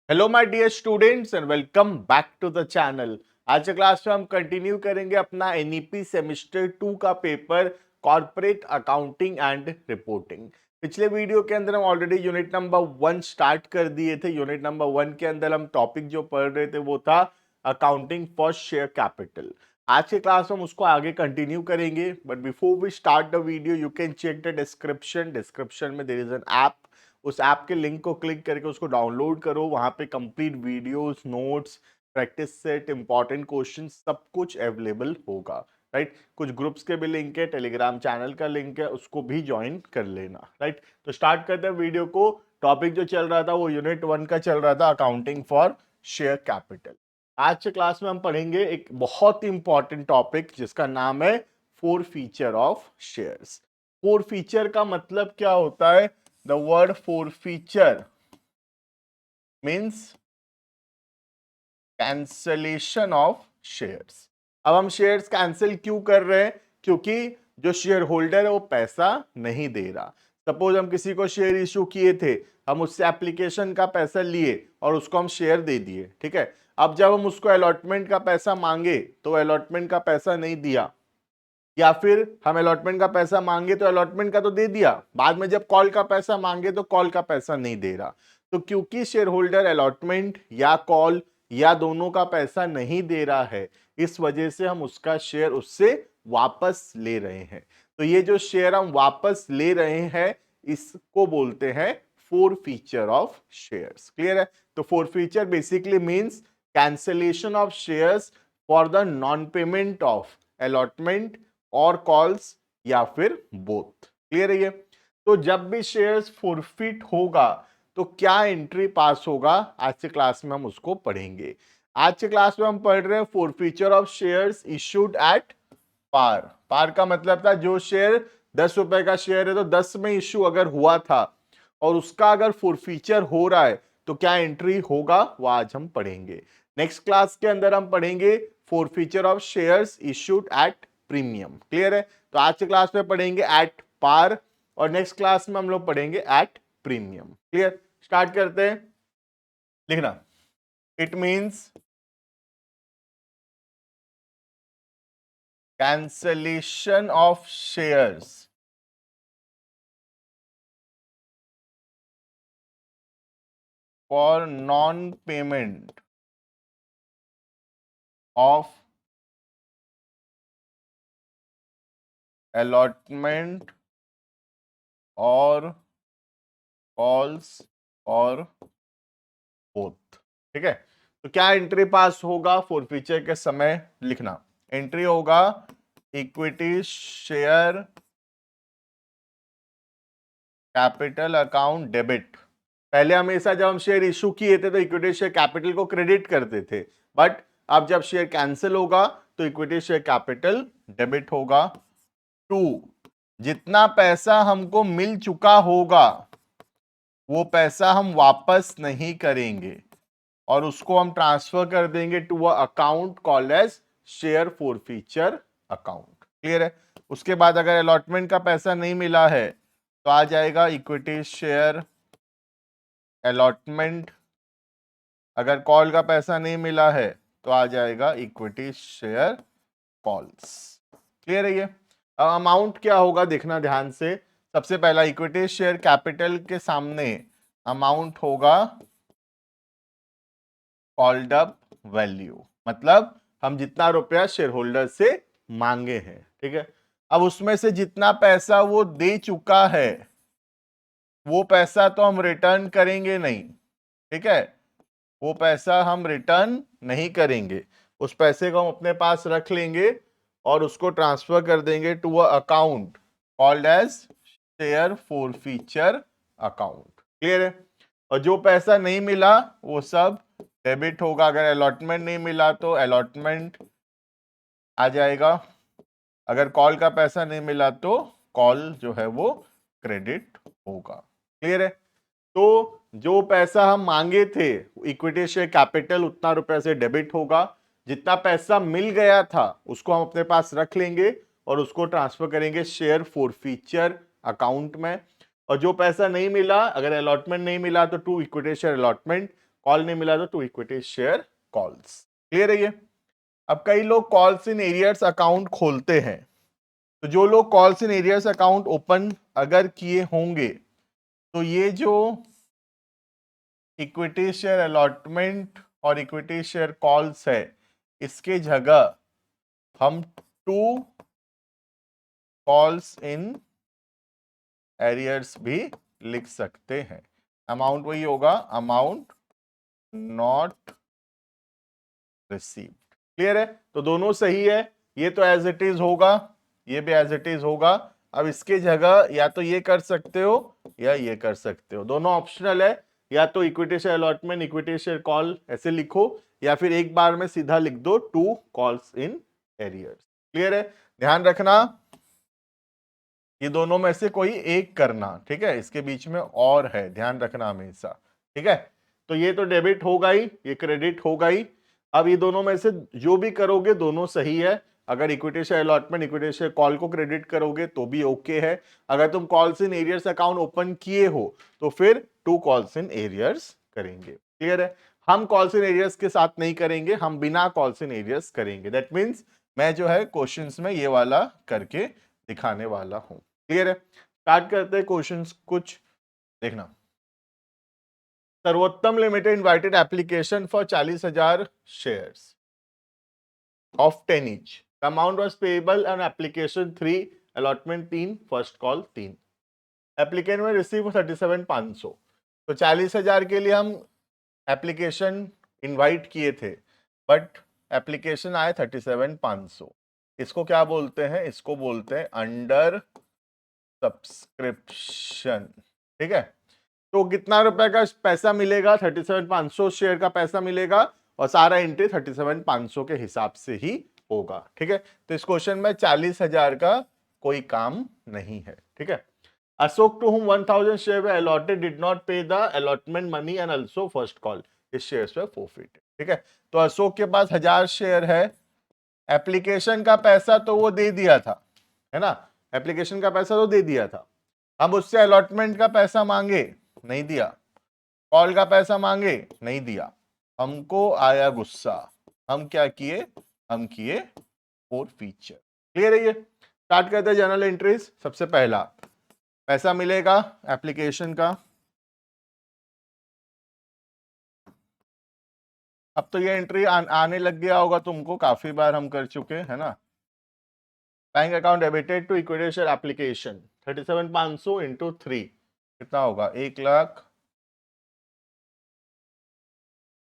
Hello my dear students and welcome back to the channel. आज के class में हम कंटिन्यू करेंगे अपना एनईपी सेमेस्टर 2 का paper corporate accounting and reporting. पिछले वीडियो के अंदर हम ऑलरेडी यूनिट नंबर 1 स्टार्ट कर दिए थे। यूनिट नंबर 1 के अंदर हम टॉपिक जो पढ़ रहे थे वो था अकाउंटिंग फॉर शेयर कैपिटल। आज के क्लास में हम उसको आगे कंटिन्यू करेंगे, but before we start the video you can check the description में देयर इज एन ऐप। उस ऐप के लिंक को क्लिक करके उसको डाउनलोड करो। वहां पे complete videos, notes, practice set, important question सब कुछ अवेलेबल होगा। राइट, कुछ ग्रुप्स के भी लिंक है, टेलीग्राम चैनल का लिंक है, उसको भी ज्वाइन कर लेना। राइट, तो स्टार्ट करते हैं वीडियो को। टॉपिक जो चल रहा था वो यूनिट 1 का चल रहा था, अकाउंटिंग फॉर शेयर कैपिटल। आज के क्लास में हम पढ़ेंगे एक बहुत ही इंपॉर्टेंट टॉपिक जिसका नाम है four feature of shares. Four feature का मतलब क्या होता है? The word forfeiture means cancellation of shares। अब हम शेयर्स कैंसिल क्यों कर रहे हैं? क्योंकि जो शेयर होल्डर है वो पैसा नहीं दे रहा। सपोज हम किसी को शेयर इशू किए थे, हम उससे एप्लीकेशन का पैसा लिए और उसको हम शेयर दे दिए, ठीक है। अब जब हम उसको अलॉटमेंट का पैसा मांगे तो अलॉटमेंट का पैसा नहीं दिया, या फिर हम अलॉटमेंट का पैसा मांगे तो अलॉटमेंट का तो दे दिया, बाद में जब कॉल का पैसा मांगे तो कॉल का पैसा नहीं दे रहा। तो क्योंकि शेयर होल्डर अलॉटमेंट या कॉल या दोनों का पैसा नहीं दे रहा है, इस वजह से हम उसका शेयर उससे वापस ले रहे हैं। तो ये जो शेयर हम वापस ले रहे हैं इसको बोलते हैं four feature of shares. Clear है? तो four feature basically means cancellation of shares for the non payment of allotment और कॉल्स या फिर बोथ। क्लियर है ये? तो जब भी शेयर्स फॉरफिट होगा तो क्या एंट्री पास होगा, आज के क्लास में हम उसको पढ़ेंगे। आज के क्लास में हम पढ़ रहे हैं forfeiture of shares issued at par. Par का मतलब था जो शेयर 10 रुपए का शेयर है तो 10 में इशू अगर हुआ था और उसका अगर फॉरफिचर हो रहा है तो क्या एंट्री होगा, वो आज हम पढ़ेंगे। नेक्स्ट क्लास के अंदर हम पढ़ेंगे forfeiture of shares issued at premium. Clear है? तो आज के क्लास में पढ़ेंगे एट पार और नेक्स्ट क्लास में हम लोग पढ़ेंगे एट प्रीमियम। क्लियर? स्टार्ट करते हैं। लिखना, it means cancellation of shares for non-payment of allotment or calls or both। ठीक है, तो क्या एंट्री पास होगा फॉरफीचर के समय? लिखना, एंट्री होगा equity share capital account debit. पहले हमेशा जब हम शेयर इशू किए थे तो इक्विटी शेयर कैपिटल को क्रेडिट करते थे, बट अब जब शेयर कैंसिल होगा तो इक्विटी शेयर कैपिटल डेबिट होगा। टू, जितना पैसा हमको मिल चुका होगा वो पैसा हम वापस नहीं करेंगे और उसको हम ट्रांसफर कर देंगे to a account called as share forfeiture account. Clear है? उसके बाद अगर अलॉटमेंट का पैसा नहीं मिला है तो आ जाएगा इक्विटी शेयर अलॉटमेंट। अगर कॉल का पैसा नहीं मिला है तो आ जाएगा इक्विटी शेयर कॉल्स। क्लियर है ये? अब अमाउंट क्या होगा देखना ध्यान से। सबसे पहला इक्विटी शेयर कैपिटल के सामने अमाउंट होगा कॉल्ड अप वैल्यू, मतलब हम जितना रुपया शेयर होल्डर से मांगे हैं। ठीक है, अब उसमें से जितना पैसा वो दे चुका है वो पैसा तो हम रिटर्न करेंगे नहीं। ठीक है, वो पैसा हम रिटर्न नहीं करेंगे, उस पैसे को हम अपने पास रख लेंगे और उसको ट्रांसफर कर देंगे to a account called as share forfeiture account. Clear है? और जो पैसा नहीं मिला वो सब डेबिट होगा। अगर अलॉटमेंट नहीं मिला तो अलॉटमेंट आ जाएगा, अगर कॉल का पैसा नहीं मिला तो कॉल जो है वो क्रेडिट होगा। क्लियर है? तो जो पैसा हम मांगे थे इक्विटी शेयर कैपिटल उतना रुपए से डेबिट होगा, जितना पैसा मिल गया था उसको हम अपने पास रख लेंगे और उसको ट्रांसफर करेंगे शेयर फॉरफीचर अकाउंट में। और जो पैसा नहीं मिला, अगर अलॉटमेंट नहीं मिला तो to equity share allotment call नहीं मिला तो to equity share calls. Clear है ये? अब कई लोग कॉल्स इन एरियर्स अकाउंट खोलते हैं, तो जो लोग calls in arrears account open अगर किए होंगे तो ये जो इक्विटी शेयर अलॉटमेंट और इक्विटी शेयर कॉल्स है, इसके जगह हम टू कॉल्स इन एरियर्स भी लिख सकते हैं। अमाउंट वही होगा, अमाउंट नॉट रिसीव्ड। क्लियर है? तो दोनों सही है, ये तो एज इट इज होगा, ये भी एज इट इज होगा। अब इसके जगह या तो ये कर सकते हो या ये कर सकते हो, दोनों ऑप्शनल है। या तो equity share allotment equity share call ऐसे लिखो, या फिर एक बार में सीधा लिख दो to calls in arrears. Clear है? ध्यान रखना ये दोनों में से कोई एक करना, ठीक है? इसके बीच में और है, ध्यान रखना हमेशा, ठीक है? तो ये तो डेबिट होगा ही, ये क्रेडिट होगा ही। अब ये दोनों में से जो भी करोगे दोनों सही है। अगर equity share allotment equity share call को क्रेडिट करोगे तो भी ओके है। अगर तुम calls in arrears account open किए हो तो फिर टू कॉल्स इन एरियर्स करेंगे। क्लियर है? हम कॉल्स इन एरियर्स के साथ नहीं करेंगे, हम बिना कॉल्स इन एरियर्स करेंगे। दैट मीन्स मैं जो है क्वेश्चंस में ये वाला करके दिखाने वाला हूं। क्लियर है? स्टार्ट करते हैं क्वेश्चंस कुछ, देखना। सर्वोत्तम limited invited application for 40,000 shares of 10 each. The amount was payable on application 3, allotment 3, first call 3. Applicant में रिसीव 37,500। तो 40,000 के लिए हम एप्लीकेशन इनवाइट किए थे, बट एप्लीकेशन आए 37,500। इसको क्या बोलते हैं? इसको बोलते हैं अंडर सब्सक्रिप्शन। ठीक है? तो कितना रुपए का पैसा मिलेगा? 37,500 शेयर का पैसा मिलेगा, और सारा एंट्री 37,500 के हिसाब से ही होगा। ठीक है? तो इस क्वेश्चन में 40,000 का कोई काम नहीं है। ठीक है? Ashok to whom 1,000 share were allotted did not pay the allotment money and also first call, his shares were forfeited। ठीक है? तो अशोक के पास 1000 शेयर है, एप्लीकेशन का पैसा तो वो दे दिया था, है ना? एप्लीकेशन का पैसा तो दे दिया था। अब उससे अलॉटमेंट का पैसा मांगे, नहीं दिया। कॉल का पैसा मांगे, नहीं दिया। हमको आया गुस्सा, हम क्या किए? हम किए फॉरफीचर। क्लियर है? ये स्टार्ट करते हैं जर्नल एंट्रीज। सबसे पहला पैसा मिलेगा एप्लीकेशन का। अब तो ये एंट्री आने लग गया होगा तुमको, काफी बार हम कर चुके है ना। Bank account debited to equity share application 37,500 into 3 कितना होगा? 1,00,000।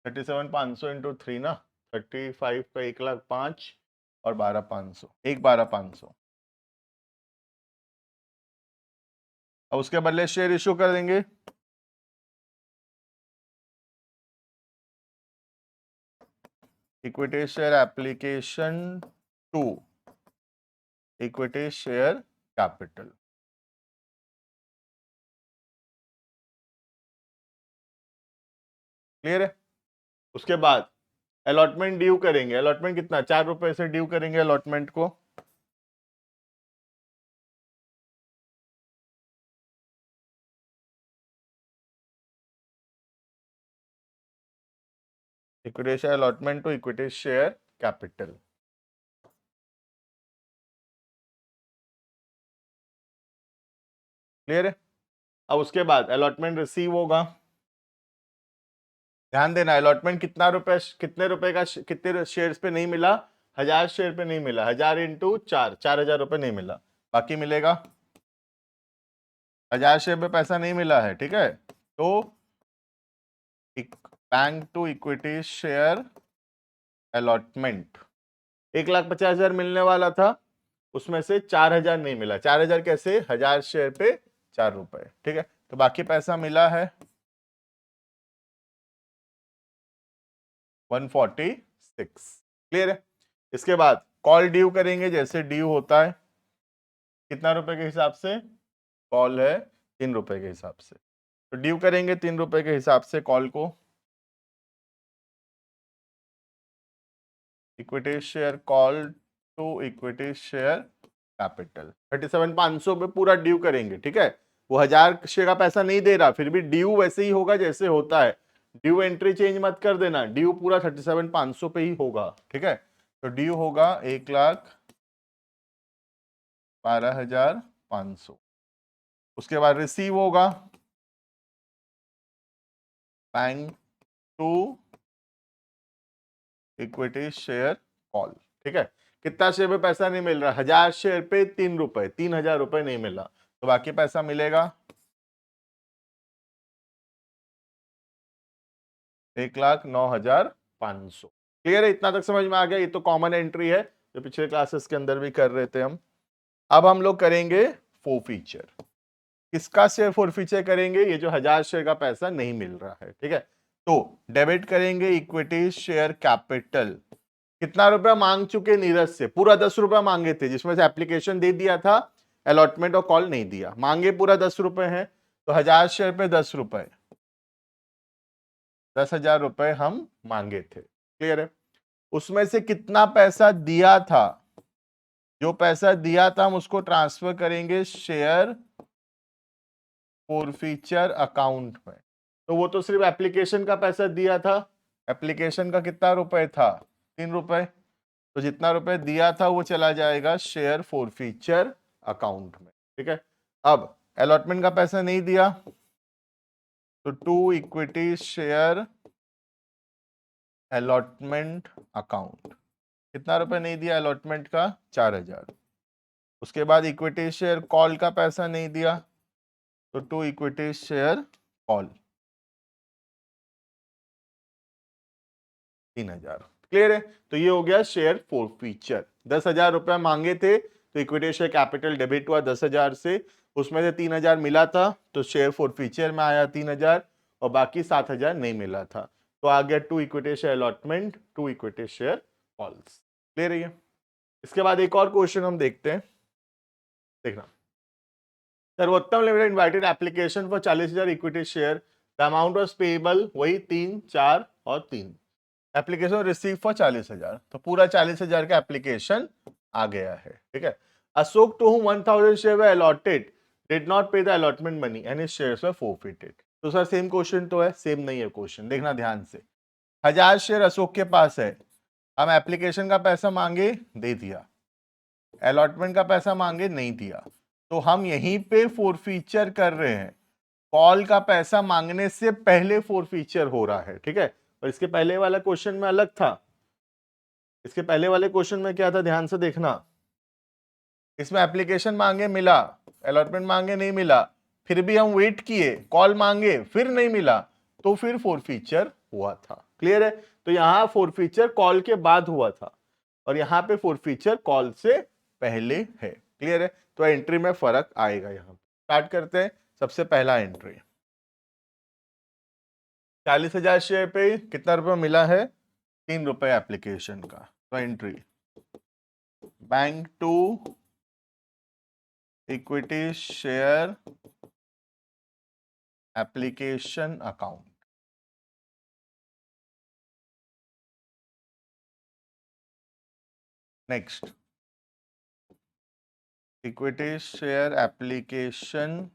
37,500 इंटू 3 ना, 35 का 1,05,000 और 12,500, 1,12,500। अब उसके बदले शेयर इशू कर देंगे। Equity share application to equity share capital. Clear है? उसके बाद अलॉटमेंट ड्यू करेंगे। अलॉटमेंट कितना? 4 रुपए से ड्यू करेंगे अलॉटमेंट को। Equity share allotment to equity share capital. Clear है? अब उसके बाद अलॉटमेंट रिसीव होगा। ध्यान देना, अलॉटमेंट कितना रुपए, कितने रुपए का, कितने शेयर्स पे नहीं मिला? 1000 शेयर पे नहीं मिला। 1000 इंटू 4, 4,000 रुपए नहीं मिला, बाकी मिलेगा। 1000 शेयर पे पैसा नहीं मिला है, ठीक है? तो bank to equity share allotment 1,50,000 मिलने वाला था, उसमें से 4,000 नहीं मिला। 4,000 कैसे? 1000 शेयर पे 4 रुपए। ठीक है? तो बाकी पैसा मिला है 146। क्लियर है? इसके बाद कॉल ड्यू करेंगे, जैसे ड्यू होता है कितना रुपए के हिसाब से? कॉल है 3 रुपए के हिसाब से, तो ड्यू करेंगे 3 रुपए के हिसाब से कॉल को। Equity share call to equity share capital 37,500 पे पूरा ड्यू करेंगे। ठीक है? वो 1000 शेयर का पैसा नहीं दे रहा, फिर भी ड्यू वैसे ही होगा जैसे होता है। ड्यू एंट्री चेंज मत कर देना, ड्यू पूरा 37,500 पे ही होगा, ठीक है। तो ड्यू होगा 1,12,500। उसके बाद रिसीव होगा bank to equity share call, ठीक है। कितना शेयर पे पैसा नहीं मिल रहा, 1000 शेयर पे 3 रुपए, 3,000 रुपए नहीं मिला, तो बाकी पैसा मिलेगा 1,09,500। क्लियर है, इतना तक समझ में आ गया। ये तो कॉमन एंट्री है जो पिछले क्लासेस के अंदर भी कर रहे थे हम। अब हम लोग करेंगे फोरफीचर। किसका शेयर फोरफीचर करेंगे, ये जो 1000 शेयर का पैसा नहीं मिल रहा है, ठीक है। तो डेबिट करेंगे इक्विटी शेयर कैपिटल। कितना रुपया मांग चुके नीरज से, पूरा 10 रुपया मांगे थे, जिसमें से एप्लीकेशन दे दिया था, अलॉटमेंट और कॉल नहीं दिया, मांगे पूरा 10 रुपए हैं। तो 1000 शेयर पे 10 रुपए, 10,000 रुपए हम मांगे थे, क्लियर है। उसमें से कितना पैसा दिया था, जो पैसा दिया था हम उसको ट्रांसफर करेंगे शेयर फोरफीचर अकाउंट में। तो वो तो सिर्फ एप्लीकेशन का पैसा दिया था, एप्लीकेशन का कितना रुपए था, 3 रुपए। तो जितना रुपए दिया था वो चला जाएगा शेयर फोरफीचर अकाउंट में, ठीक है। अब अलॉटमेंट का पैसा नहीं दिया, तो to equity share allotment account. कितना रुपए नहीं दिया अलॉटमेंट का, 4,000। उसके बाद इक्विटी शेयर कॉल का पैसा नहीं दिया, तो to equity share call 3,000। Clear है, तो ये हो गया शेयर फोरफीचर। 10,000 रुपया मांगे थे, तो इक्विटी शेयर कैपिटल डेबिट हुआ 10,000 से, उसमें से 3,000 मिला था, तो शेयर फोरफीचर में आया 3,000, और बाकी 7,000 नहीं मिला था, तो आ गया to equity share allotment, to equity share calls. Clear है। इसके बाद एक और क्वेश्चन हम देखते हैं, देखना। सर्वोत्तम limited invited application for 40,000 equity share, the amount was payable वही 3, 4 और 3। एप्लीकेशन रिसीव फॉर 40,000, तो पूरा 40,000 का एप्लीकेशन आ गया है, ठीक है। Ashok to whom 1,000 share were allotted did not pay the allotment money and his shares were forfeited. तो सर सेम क्वेश्चन तो है, सेम नहीं है क्वेश्चन, देखना ध्यान से। 1000 शेयर अशोक के पास है, हम एप्लीकेशन का पैसा मांगे, दे दिया, अलॉटमेंट का पैसा मांगे, नहीं दिया, तो हम यहीं पे फोरफीचर कर रहे हैं। कॉल का पैसा मांगने से पहले फोरफीचर हो रहा है, ठीक है। और इसके पहले वाला क्वेश्चन में अलग था, इसके पहले वाले क्वेश्चन में क्या था, ध्यान से देखना। इसमें एप्लीकेशन मांगे मिला, अलॉटमेंट मांगे नहीं मिला, फिर भी हम वेट किए, कॉल मांगे फिर नहीं मिला, तो फिर फोरफीचर हुआ था। क्लियर है, तो यहां फोरफीचर कॉल के बाद हुआ था, और यहां पे फोरफीचर कॉल से पहले है। क्लियर है, तो एंट्री में फर्क आएगा। यहां स्टार्ट करते हैं, सबसे पहला एंट्री 40,000 शेयर पे कितना रुपया मिला है, 3 रुपए एप्लीकेशन का, तो entry bank to equity share application account. Next equity share application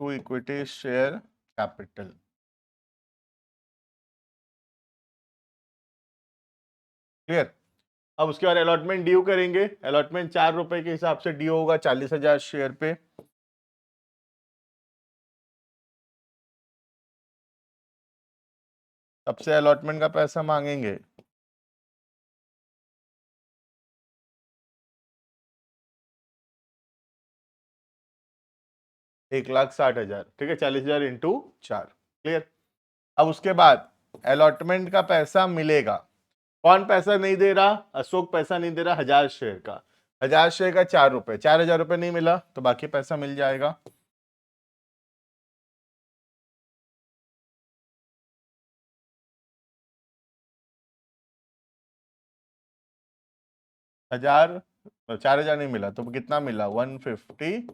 to equity share capital. Clear. अब उसके बाद अलॉटमेंट ड्यू करेंगे, अलॉटमेंट 4 रुपए के हिसाब से ड्यू होगा 40,000 शेयर पे। सबसे अलॉटमेंट का पैसा मांगेंगे, एक 1,60,000, ठीक है, 40,000 इंटू 4। क्लियर। अब उसके बाद अलॉटमेंट का पैसा मिलेगा, कौन पैसा नहीं दे रहा, अशोक पैसा नहीं दे रहा, 1000 शेयर का, 1000 शेयर का 4 रुपए, 4,000 रुपए नहीं मिला, तो बाकी पैसा मिल जाएगा। हजार, 4,000 नहीं मिला, तो कितना मिला, 156।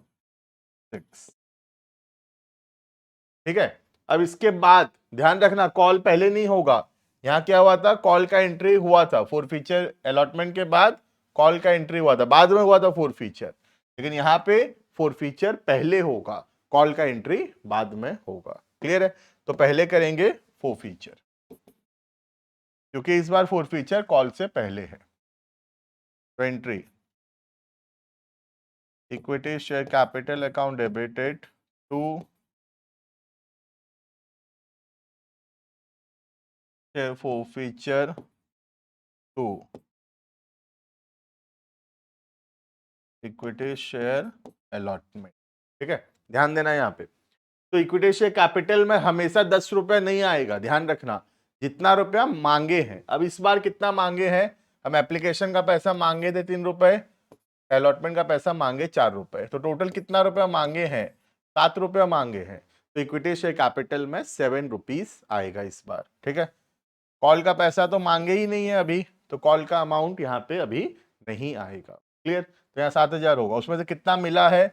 ठीक है। अब इसके बाद ध्यान रखना, कॉल पहले नहीं होगा, यहां क्या हुआ था, कॉल का एंट्री हुआ था, फोरफीचर अलॉटमेंट के बाद कॉल का एंट्री हुआ था, बाद में हुआ था फोरफीचर, लेकिन यहां पे फोरफीचर पहले होगा। कॉल का एंट्री बाद में होगा। क्लियर है? तो पहले करेंगे फोरफीचर, क्योंकि इस बार फोरफीचर कॉल से पहले है। तो entry equity share capital account debited to forfeiture to equity share allotment. ठीक है, ध्यान देना यहाँ पे। तो इक्विटी शेयर कैपिटल में हमेशा 10 रुपए नहीं आएगा, ध्यान रखना, जितना रुपया मांगे हैं। अब इस बार कितना मांगे हैं? हम एप्लीकेशन का पैसा मांगे थे 3 रुपए, अलॉटमेंट का पैसा मांगे 4 रुपए, तो टोटल कितना रुपया मांगे हैं? 7 रुपया मांगे हैं। तो इक्विटी शेयर कैपिटल में 7 रुपीज आएगा इस बार। ठीक है, कॉल का पैसा तो मांगे ही नहीं है अभी, तो कॉल का अमाउंट यहाँ पे अभी नहीं आएगा। क्लियर? तो यहाँ 7,000 होगा, उसमें से कितना मिला है?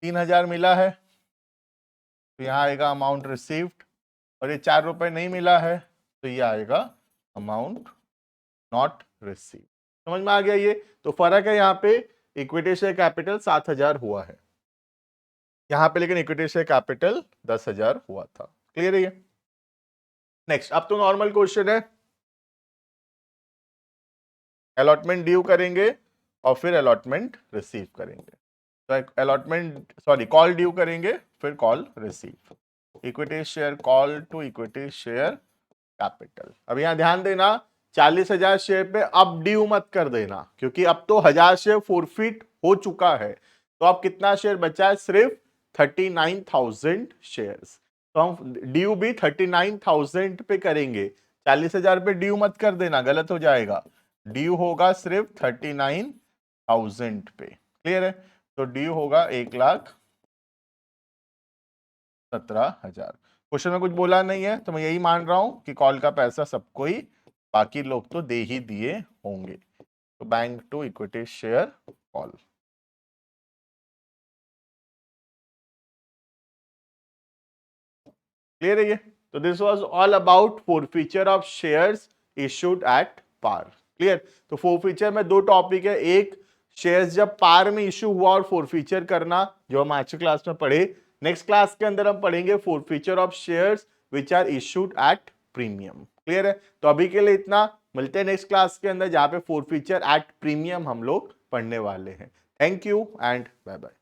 3,000 मिला है, तो यहाँ आएगा अमाउंट रिसीव्ड। और ये 4 रुपए नहीं मिला है, तो ये आएगा अमाउंट नॉट रिसीव्ड। समझ में आ गया ये? तो फर्क है यहाँ पे, इक्विटी शेयर कैपिटल 7,000 हुआ है यहाँ पे, लेकिन इक्विटी शेयर कैपिटल 10,000 हुआ था। क्लियर है ये? नेक्स्ट, अब तो नॉर्मल क्वेश्चन है, अलॉटमेंट ड्यू करेंगे और फिर अलॉटमेंट रिसीव करेंगे। तो अलॉटमेंट सॉरी कॉल ड्यू करेंगे, फिर call receive. Equity share call to equity share capital. अब यहां ध्यान देना, 40,000 शेयर पे अब ड्यू मत कर देना, क्योंकि अब तो 1000 शेयर फोरफिट हो चुका है। तो अब कितना शेयर बचा है? सिर्फ 39,000 शेयर्स। तो हम ड्यू भी 39,000 पे करेंगे, 40,000 पे ड्यू मत कर देना, गलत हो जाएगा। ड्यू होगा सिर्फ 39,000 पे। क्लियर है? तो ड्यू होगा 1,17,000। क्वेश्चन में कुछ बोला नहीं है, तो मैं यही मान रहा हूं कि कॉल का पैसा सबको ही, बाकी लोग तो दे ही दिए होंगे। तो bank to equity share call. Clear है ये? तो this was all about forfeiture of shares issued at par. Clear? तो फोरफीचर में 2 टॉपिक है, एक शेयर्स जब पार में इशू हुआ और फोरफीचर करना, जो हम आज की क्लास में पढ़े। नेक्स्ट क्लास के अंदर हम पढ़ेंगे forfeiture of shares which are issued at premium. Clear है? तो अभी के लिए इतना, मिलते हैं नेक्स्ट क्लास के अंदर जहां पे फोरफीचर एट प्रीमियम हम लोग पढ़ने वाले हैं। Thank you and bye bye.